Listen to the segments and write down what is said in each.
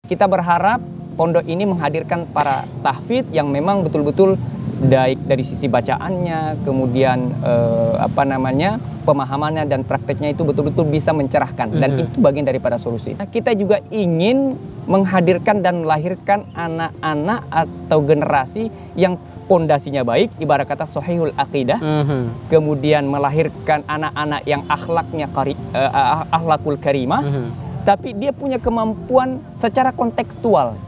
kita berharap pondok ini menghadirkan para tahfidz yang memang betul-betul baik dari sisi bacaannya, kemudian pemahamannya dan prakteknya itu betul-betul bisa mencerahkan, dan itu bagian daripada solusi. Nah, kita juga ingin menghadirkan dan melahirkan anak-anak atau generasi yang pondasinya baik, ibarat kata sahihul aqidah, kemudian melahirkan anak-anak yang akhlaknya akhlakul karimah, tapi dia punya kemampuan secara kontekstual.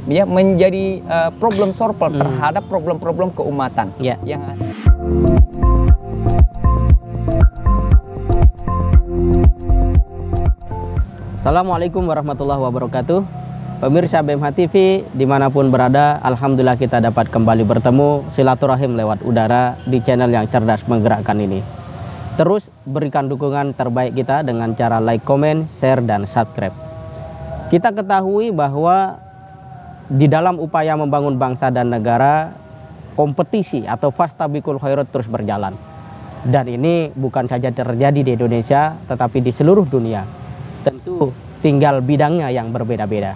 Dia menjadi problem solver terhadap problem-problem keumatan yang ada. Assalamualaikum warahmatullahi wabarakatuh. Pemirsa BMH TV dimanapun berada, alhamdulillah kita dapat kembali bertemu silaturahim lewat udara di channel yang cerdas menggerakkan ini. Terus berikan dukungan terbaik kita dengan cara like, comment, share, dan subscribe. Kita ketahui bahwa di dalam upaya membangun bangsa dan negara, kompetisi atau fastabiqul khairat terus berjalan. Dan ini bukan saja terjadi di Indonesia, tetapi di seluruh dunia. Tentu tinggal bidangnya yang berbeda-beda.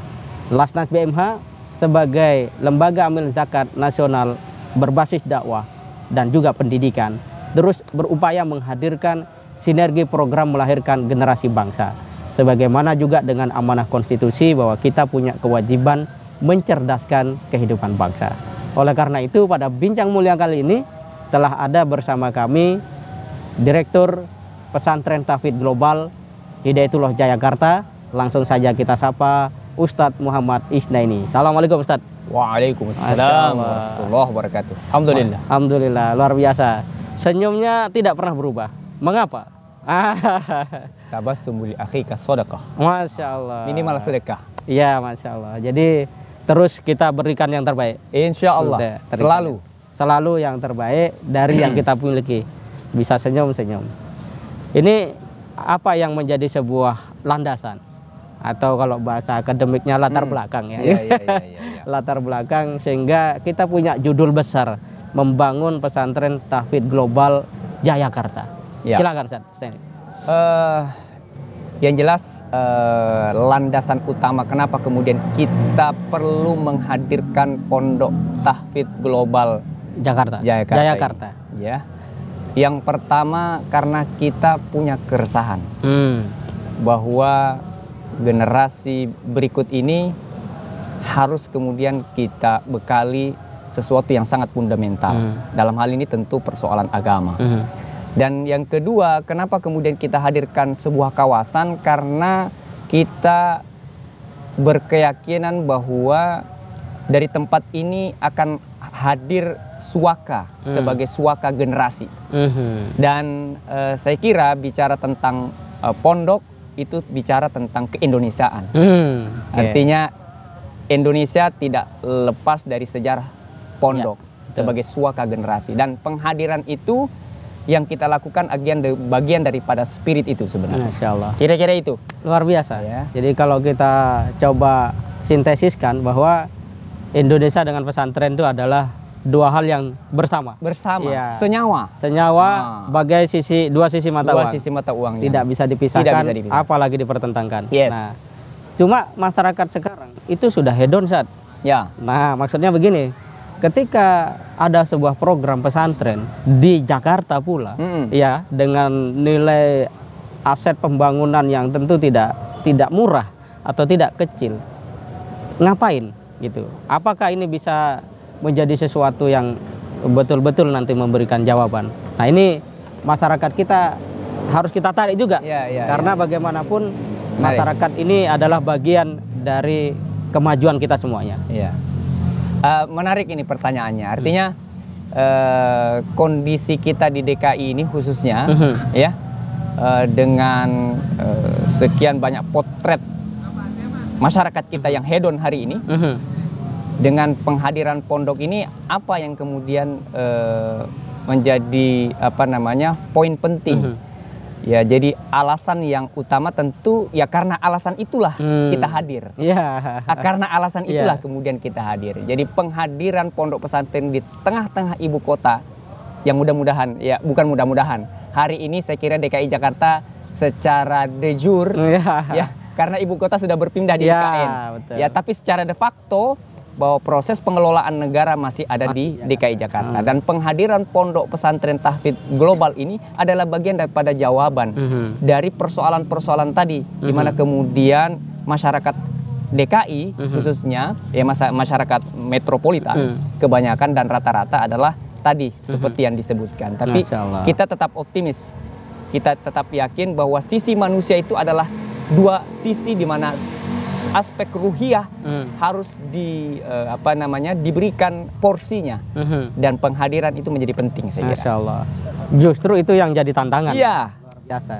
Lasnas BMH sebagai lembaga amil zakat nasional berbasis dakwah dan juga pendidikan, terus berupaya menghadirkan sinergi program melahirkan generasi bangsa. Sebagaimana juga dengan amanah konstitusi bahwa kita punya kewajiban mencerdaskan kehidupan bangsa. Oleh karena itu, pada bincang mulia kali ini telah ada bersama kami Direktur Pesantren Tahfidz Global Hidayatullah Jayakarta. Langsung saja kita sapa Ustadz Muhammad Isnaini. Assalamualaikum Ustadz. Waalaikumsalam warahmatullahi wabarakatuh. Alhamdulillah. Alhamdulillah, luar biasa. Senyumnya tidak pernah berubah. Mengapa? Tabassum li akhika shadaqah. Masya Allah. Minimal sedekah. Iya, Masya Allah. Jadi terus kita berikan yang terbaik. Insya Allah. Selalu yang terbaik dari yang kita miliki. Bisa senyum-senyum. Ini apa yang menjadi sebuah landasan? Atau kalau bahasa akademiknya latar belakang ya. Latar belakang sehingga kita punya judul besar, membangun pesantren Tahfidz Global Jayakarta. Silakan Ustaz. Yang jelas landasan utama kenapa kemudian kita perlu menghadirkan pondok tahfidz global Jayakarta. Ya. Yang pertama karena kita punya keresahan bahwa generasi berikut ini harus kemudian kita bekali sesuatu yang sangat fundamental. Dalam hal ini tentu persoalan agama. Dan yang kedua, kenapa kemudian kita hadirkan sebuah kawasan? Karena kita berkeyakinan bahwa dari tempat ini akan hadir suaka sebagai suaka generasi. Dan saya kira bicara tentang pondok itu bicara tentang keindonesiaan. Artinya Indonesia tidak lepas dari sejarah pondok sebagai suaka generasi. Dan penghadiran itu yang kita lakukan bagian daripada spirit itu sebenarnya. Masya Allah. Kira-kira itu. Luar biasa ya. Jadi kalau kita coba sintesiskan bahwa Indonesia dengan pesantren itu adalah dua hal yang bersama. Ya. Senyawa bagai dua sisi mata uang. Tidak bisa dipisahkan, apalagi dipertentangkan. Nah, cuma masyarakat sekarang itu sudah hedon saat. Ya. Nah, maksudnya begini. Ketika ada sebuah program pesantren di Jakarta pula, ya, dengan nilai aset pembangunan yang tentu tidak murah atau tidak kecil, ngapain gitu? Apakah ini bisa menjadi sesuatu yang betul-betul nanti memberikan jawaban? Nah, ini masyarakat kita harus kita tarik juga, karena bagaimanapun masyarakat ini adalah bagian dari kemajuan kita semuanya. Menarik ini pertanyaannya. Artinya kondisi kita di DKI ini khususnya ya dengan sekian banyak potret masyarakat kita yang hedon hari ini, dengan penghadiran pondok ini apa yang kemudian menjadi poin penting? Ya, jadi alasan yang utama tentu ya karena alasan itulah kita hadir. Karena alasan itulah kemudian kita hadir. Jadi penghadiran pondok pesantren di tengah-tengah ibu kota yang mudah-mudahan, ya bukan mudah-mudahan, hari ini saya kira DKI Jakarta secara de jure ya karena ibu kota sudah berpindah di IKN. Betul. Ya, tapi secara de facto bahwa proses pengelolaan negara masih ada di DKI Jakarta, dan penghadiran pondok pesantren tahfidz global ini adalah bagian daripada jawaban dari persoalan-persoalan tadi, di mana kemudian masyarakat DKI khususnya ya masyarakat metropolitan kebanyakan dan rata-rata adalah tadi seperti yang disebutkan. Tapi kita tetap optimis, kita tetap yakin bahwa sisi manusia itu adalah dua sisi, di mana aspek ruhiyah harus diberikan porsinya, dan penghadiran itu menjadi penting, saya kira. Masya Allah. Justru itu yang jadi tantangan. Iya. Luar biasa.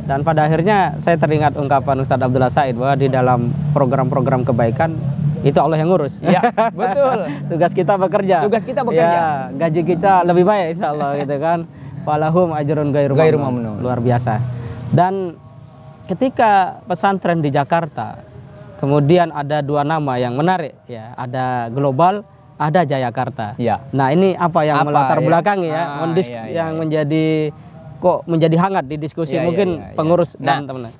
Dan pada akhirnya saya teringat ungkapan Ustadz Abdullah Said bahwa di dalam program-program kebaikan itu Allah yang ngurus. Iya, betul. Tugas kita bekerja. Tugas kita bekerja. Ya, gaji kita lebih baik insya Allah gitu kan. Falahum ajrun ghairu mamnun. Luar biasa. Dan ketika pesantren di Jakarta, kemudian ada dua nama yang menarik ya, ada global, ada Jayakarta. Ya. Nah, ini apa yang melatar belakangi ya, yang menjadi kok menjadi hangat di diskusi pengurus dan teman-teman.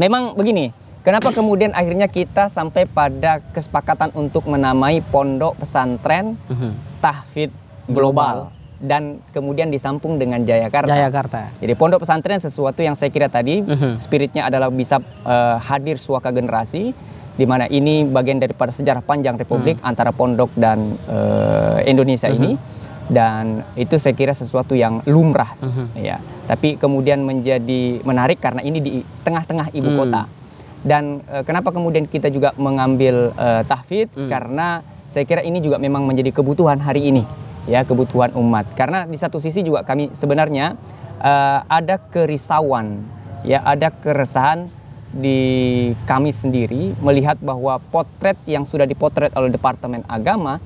Memang begini, kenapa kemudian akhirnya kita sampai pada kesepakatan untuk menamai pondok pesantren tahfidz global dan kemudian disambung dengan Jayakarta. Jadi pondok pesantren sesuatu yang saya kira tadi spiritnya adalah bisa hadir suaka generasi, di mana ini bagian daripada sejarah panjang Republik antara pondok dan Indonesia ini. Dan itu saya kira sesuatu yang lumrah, ya. Tapi kemudian menjadi menarik karena ini di tengah-tengah ibu kota. Dan kenapa kemudian kita juga mengambil tahfidz? Karena saya kira ini juga memang menjadi kebutuhan hari ini, ya, kebutuhan umat. Karena di satu sisi juga kami sebenarnya ada kerisauan, ya, ada keresahan di kami sendiri melihat bahwa potret yang sudah dipotret oleh Departemen Agama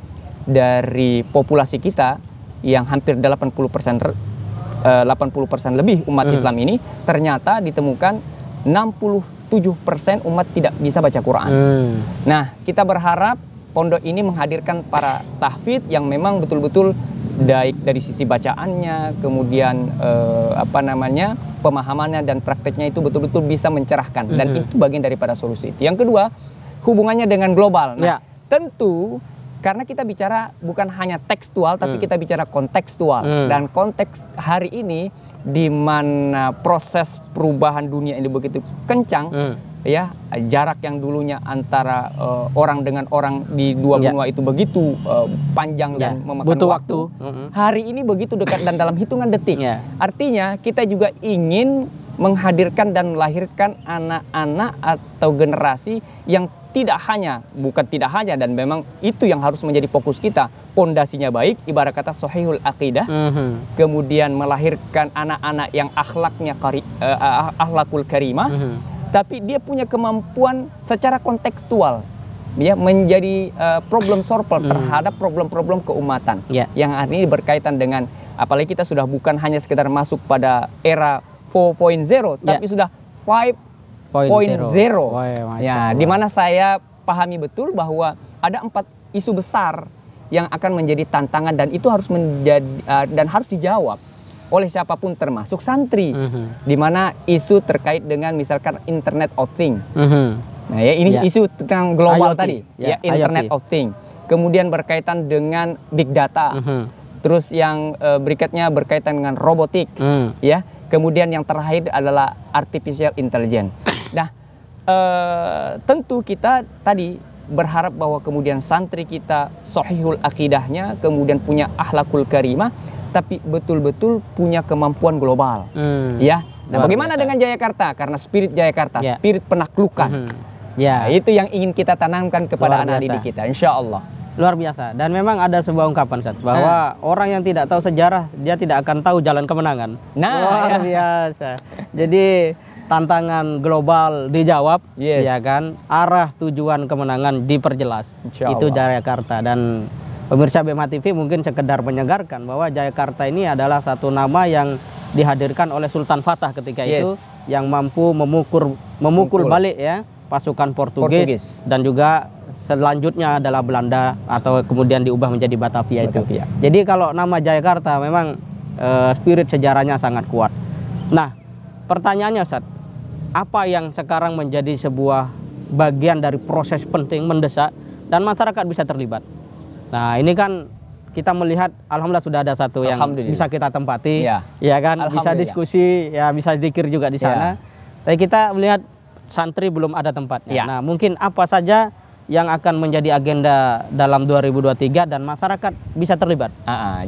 dari populasi kita yang hampir 80% lebih umat Islam ini, ternyata ditemukan 67% umat tidak bisa baca Quran. Nah, kita berharap pondok ini menghadirkan para tahfidz yang memang betul-betul baik dari sisi bacaannya, kemudian pemahamannya dan prakteknya itu betul-betul bisa mencerahkan, dan itu bagian daripada solusi. Yang kedua, hubungannya dengan global. Nah, tentu karena kita bicara bukan hanya tekstual, tapi kita bicara kontekstual. Dan konteks hari ini di mana proses perubahan dunia ini begitu kencang, ya, jarak yang dulunya antara orang dengan orang di dua benua itu begitu panjang dan memakan waktu. Hari ini begitu dekat dan dalam hitungan detik. Artinya kita juga ingin menghadirkan dan melahirkan anak-anak atau generasi yang bukan tidak hanya, dan memang itu yang harus menjadi fokus kita. Pondasinya baik, ibarat kata sahihul aqidah, kemudian melahirkan anak-anak yang akhlaknya akhlakul karimah, tapi dia punya kemampuan secara kontekstual, ya, menjadi problem solver terhadap problem-problem keumatan yang hari ini berkaitan dengan, apalagi kita sudah bukan hanya sekedar masuk pada era 4.0, tapi sudah 5.0. Ya, di mana saya pahami betul bahwa ada 4 isu besar yang akan menjadi tantangan, dan itu harus dan harus dijawab oleh siapapun termasuk santri. Di mana isu terkait dengan misalkan Internet of Things. Nah, ya, ini isu tentang global IoT, tadi, ya, Internet of Things. Kemudian berkaitan dengan big data. Terus yang berikutnya berkaitan dengan robotik, ya. Kemudian yang terakhir adalah artificial intelligence. Nah, tentu kita tadi berharap bahwa kemudian santri kita sahihul akidahnya, kemudian punya akhlakul karimah, tapi betul-betul punya kemampuan global. Ya. Nah, bagaimana dengan Jayakarta? Karena spirit Jayakarta, spirit penaklukan. Nah, itu yang ingin kita tanamkan kepada anak didik kita, insya Allah. Luar biasa. Dan memang ada sebuah ungkapan, Ustaz, bahwa orang yang tidak tahu sejarah, dia tidak akan tahu jalan kemenangan. Luar biasa. Jadi tantangan global dijawab, ya kan? Arah tujuan kemenangan diperjelas. Itu Jayakarta. Dan pemirsa BMH TV mungkin sekedar menyegarkan bahwa Jayakarta ini adalah satu nama yang dihadirkan oleh Sultan Fatah ketika itu, yang mampu memukul balik, ya, pasukan Portugis. Dan juga selanjutnya adalah Belanda, atau kemudian diubah menjadi Batavia itu. Jadi kalau nama Jayakarta memang spirit sejarahnya sangat kuat. Nah, pertanyaannya, Ustaz, apa yang sekarang menjadi sebuah bagian dari proses penting mendesak dan masyarakat bisa terlibat. Nah, ini kan kita melihat alhamdulillah sudah ada satu yang bisa kita tempati, ya kan, bisa diskusi, ya bisa zikir juga di sana. Tapi kita melihat santri belum ada tempatnya. Nah, mungkin apa saja yang akan menjadi agenda dalam 2023 dan masyarakat bisa terlibat.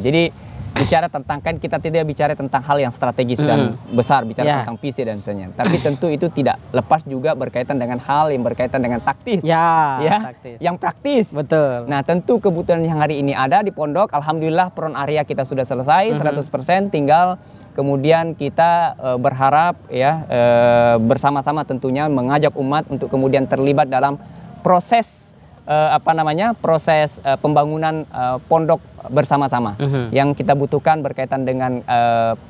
Jadi bicara tentang, kan kita tidak bicara tentang hal yang strategis dan besar, bicara tentang visi dan sebagainya. Tapi tentu itu tidak lepas juga berkaitan dengan hal yang berkaitan dengan taktis. Taktis. Yang praktis. Betul. Nah, tentu kebutuhan yang hari ini ada di pondok, alhamdulillah peron area kita sudah selesai 100%, tinggal kemudian kita berharap ya bersama-sama tentunya mengajak umat untuk kemudian terlibat dalam proses proses pembangunan pondok bersama-sama. Yang kita butuhkan berkaitan dengan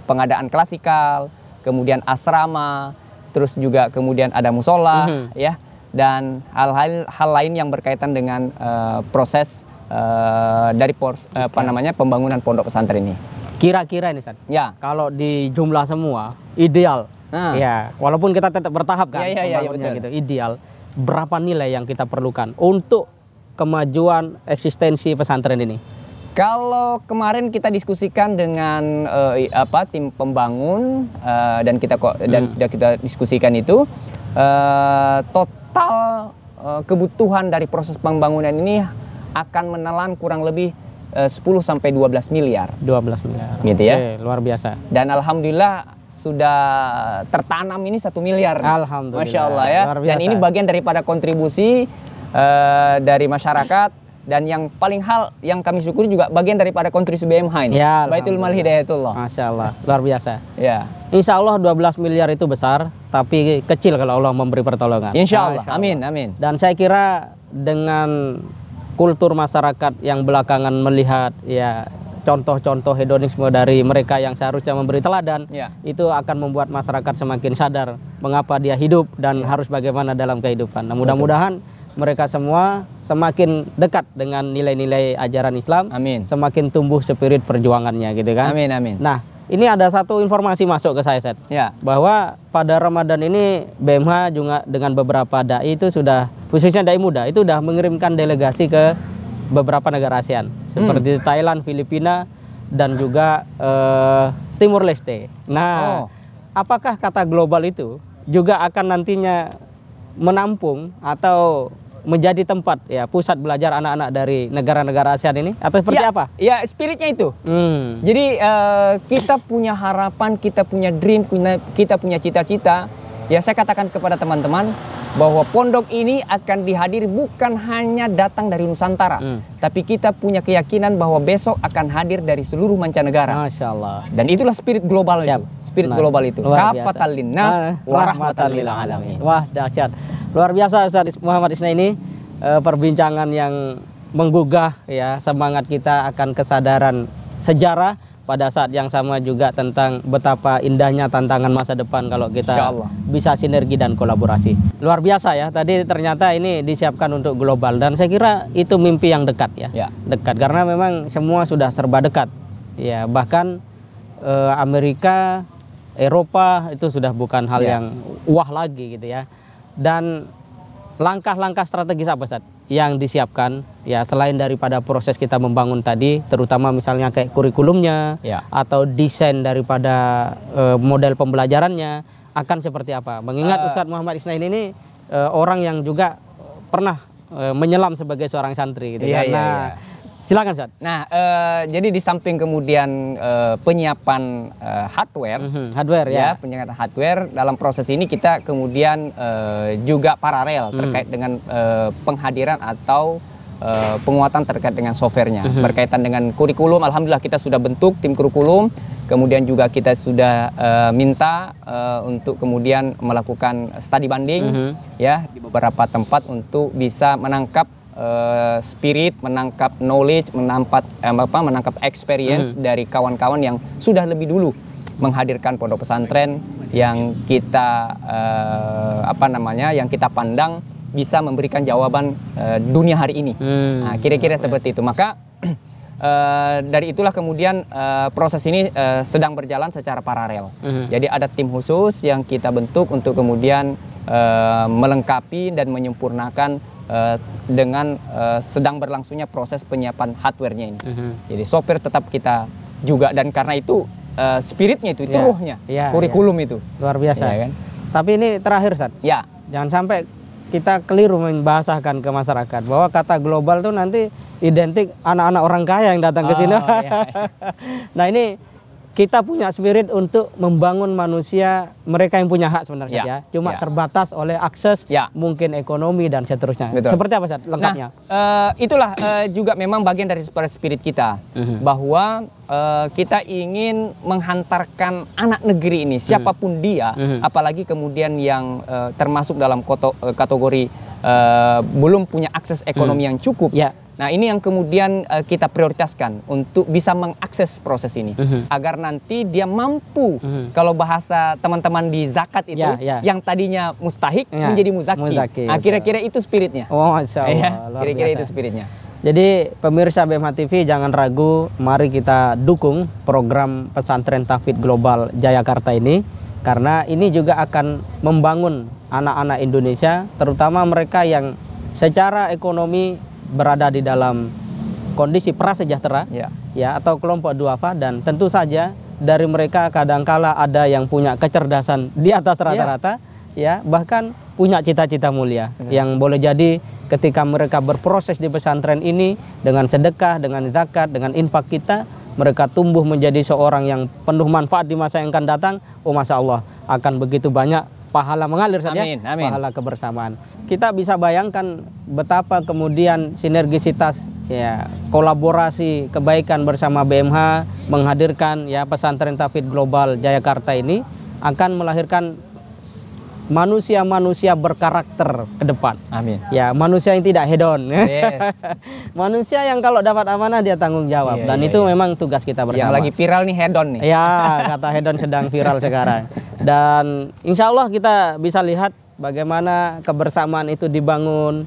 pengadaan klasikal, kemudian asrama, terus juga kemudian ada musola, ya, dan hal lain yang berkaitan dengan proses dari pembangunan pondok pesantren ini. Kira-kira ini, San, kalau di jumlah semua ideal, ya, walaupun kita tetap bertahap kan, pembangunannya gitu, ideal. Berapa nilai yang kita perlukan untuk kemajuan eksistensi pesantren ini? Kalau kemarin kita diskusikan dengan tim pembangun dan sudah kita diskusikan itu total kebutuhan dari proses pembangunan ini akan menelan kurang lebih 10 sampai 12 miliar. 12 miliar. Gitu ya. Oke, luar biasa. Dan alhamdulillah sudah tertanam ini 1 miliar. Alhamdulillah. Masya Allah ya. Dan ini bagian daripada kontribusi dari masyarakat, dan yang paling hal yang kami syukuri juga bagian daripada kontribusi BMH ini. Baitul Mal Hidayatullah. Masya Allah, luar biasa. Ya. Insya Allah 12 miliar itu besar, tapi kecil kalau Allah memberi pertolongan. Insya Allah. Amin, amin. Dan saya kira dengan kultur masyarakat yang belakangan melihat ya contoh-contoh hedonisme dari mereka yang seharusnya memberi teladan, itu akan membuat masyarakat semakin sadar mengapa dia hidup dan harus bagaimana dalam kehidupan. Nah, mudah-mudahan mereka semua semakin dekat dengan nilai-nilai ajaran Islam, semakin tumbuh spirit perjuangannya, gitu kan. Amin, amin. Nah, ini ada satu informasi masuk ke saya, Set, bahwa pada Ramadan ini BMH juga dengan beberapa dai itu sudah, khususnya dai muda, itu sudah mengirimkan delegasi ke beberapa negara ASEAN seperti Thailand, Filipina, dan juga Timur Leste. Nah, apakah kata global itu juga akan nantinya menampung atau menjadi tempat ya pusat belajar anak-anak dari negara-negara ASEAN ini, atau seperti apa? Ya, spiritnya itu. Jadi kita punya harapan, kita punya dream, kita punya cita-cita. Ya, saya katakan kepada teman-teman bahwa pondok ini akan dihadiri bukan hanya datang dari Nusantara, tapi kita punya keyakinan bahwa besok akan hadir dari seluruh mancanegara. Masya Allah. Dan itulah spirit global itu. Spirit global itu. Kafatan linnas wa rahmatan lil alamin. Wah, dahsyat. Luar biasa Ustaz Muhammad Isnaini, perbincangan yang menggugah ya semangat kita akan kesadaran sejarah, pada saat yang sama juga tentang betapa indahnya tantangan masa depan kalau kita bisa sinergi dan kolaborasi. Luar biasa ya, tadi ternyata ini disiapkan untuk global, dan saya kira itu mimpi yang dekat ya. Dekat karena memang semua sudah serba dekat ya, bahkan Amerika, Eropa itu sudah bukan hal yang wah lagi gitu ya. Dan langkah-langkah strategis apa Ustaz yang disiapkan ya selain daripada proses kita membangun tadi, terutama misalnya kayak kurikulumnya atau desain daripada model pembelajarannya akan seperti apa? Mengingat Ustadz Muhammad Isnaini ini orang yang juga pernah menyelam sebagai seorang santri gitu kan. Silakan Ustaz. Nah, jadi di samping kemudian penyiapan hardware ya, penyiapan hardware, dalam proses ini kita kemudian juga paralel terkait dengan penghadiran atau penguatan terkait dengan softwarenya. Berkaitan dengan kurikulum, alhamdulillah kita sudah bentuk tim kurikulum, kemudian juga kita sudah minta untuk kemudian melakukan study banding ya di beberapa tempat untuk bisa menangkap spirit, menangkap knowledge, menangkap experience dari kawan-kawan yang sudah lebih dulu menghadirkan pondok pesantren yang kita yang kita pandang bisa memberikan jawaban dunia hari ini. Nah, kira-kira seperti itu. Maka dari itulah kemudian proses ini sedang berjalan secara paralel. Jadi ada tim khusus yang kita bentuk untuk kemudian melengkapi dan menyempurnakan dengan sedang berlangsungnya proses penyiapan hardware-nya ini. Jadi software tetap kita juga, dan karena itu spiritnya itu ruhnya, kurikulum itu. Luar biasa. Ya, kan? Tapi ini terakhir, Ustaz. Ya. Jangan sampai kita keliru membahasakan ke masyarakat bahwa kata global itu nanti identik anak-anak orang kaya yang datang ke sini. Iya. Nah, ini kita punya spirit untuk membangun manusia, mereka yang punya hak sebenarnya ya. Cuma terbatas oleh akses, mungkin ekonomi dan seterusnya. Betul. Seperti apa, Ustaz, lengkapnya? Nah, itulah juga memang bagian dari spirit kita, bahwa kita ingin menghantarkan anak negeri ini, siapapun dia, apalagi kemudian yang termasuk dalam kategori belum punya akses ekonomi yang cukup. Nah, ini yang kemudian kita prioritaskan untuk bisa mengakses proses ini, agar nanti dia mampu, kalau bahasa teman-teman di zakat itu, yang tadinya mustahik menjadi muzaki. Nah, kira-kira itu spiritnya. Oh, Masya Allah, kira-kira itu spiritnya. Jadi pemirsa BMH TV jangan ragu, mari kita dukung program Pesantren Tahfidz Global Jayakarta ini, karena ini juga akan membangun anak-anak Indonesia, terutama mereka yang secara ekonomi berada di dalam kondisi prasejahtera, atau kelompok duafa, dan tentu saja dari mereka kadangkala ada yang punya kecerdasan di atas rata-rata, bahkan punya cita-cita mulia, yang boleh jadi ketika mereka berproses di pesantren ini dengan sedekah, dengan zakat, dengan infak kita, mereka tumbuh menjadi seorang yang penuh manfaat di masa yang akan datang. Oh, Masya Allah, akan begitu banyak pahala mengalir saja, pahala kebersamaan. Kita bisa bayangkan betapa kemudian sinergisitas, kolaborasi kebaikan bersama BMH menghadirkan Pesantren Tahfidz Global Jayakarta ini akan melahirkan manusia-manusia berkarakter ke depan. Amin. Ya, manusia yang tidak hedon. Manusia yang kalau dapat amanah dia tanggung jawab. Dan itu memang tugas kita bersama. Yang lagi viral nih hedon nih. Ya, kata hedon sedang viral sekarang. Dan insya Allah kita bisa lihat bagaimana kebersamaan itu dibangun.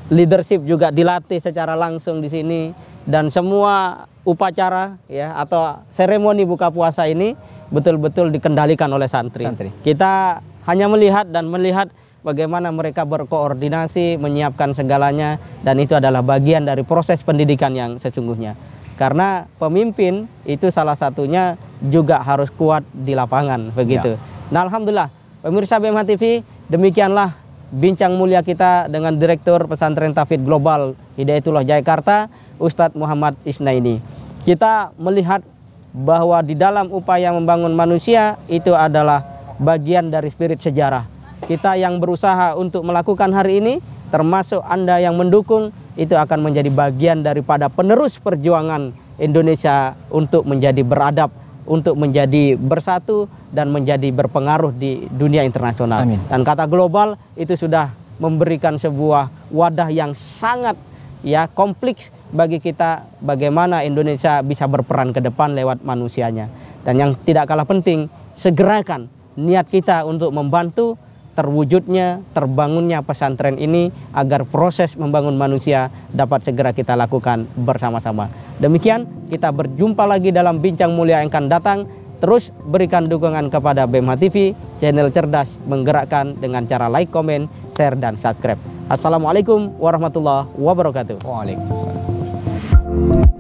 Leadership juga dilatih secara langsung di sini. Dan semua upacara atau seremoni buka puasa ini betul-betul dikendalikan oleh santri. Kita hanya melihat bagaimana mereka berkoordinasi, menyiapkan segalanya, dan itu adalah bagian dari proses pendidikan yang sesungguhnya. Karena pemimpin itu salah satunya juga harus kuat di lapangan, begitu. Nah, alhamdulillah, pemirsa BMH TV, demikianlah bincang mulia kita dengan Direktur Pesantren Tahfidz Global Hidayatullah Jayakarta, Ustadz Muhammad Isnaini. Kita melihat bahwa di dalam upaya membangun manusia itu adalah bagian dari spirit sejarah. Kita yang berusaha untuk melakukan hari ini, termasuk Anda yang mendukung, itu akan menjadi bagian daripada penerus perjuangan Indonesia untuk menjadi beradab, untuk menjadi bersatu, dan menjadi berpengaruh di dunia internasional. Amin. Dan kata global itu sudah memberikan sebuah wadah yang sangat kompleks bagi kita, bagaimana Indonesia bisa berperan ke depan lewat manusianya. Dan yang tidak kalah penting, segerakan niat kita untuk membantu terwujudnya, terbangunnya pesantren ini, agar proses membangun manusia dapat segera kita lakukan bersama-sama. Demikian, kita berjumpa lagi dalam bincang mulia yang akan datang. Terus berikan dukungan kepada BMH TV, channel cerdas menggerakkan, dengan cara like, komen, share, dan subscribe. Assalamualaikum warahmatullahi wabarakatuh. Waalaikumsalam.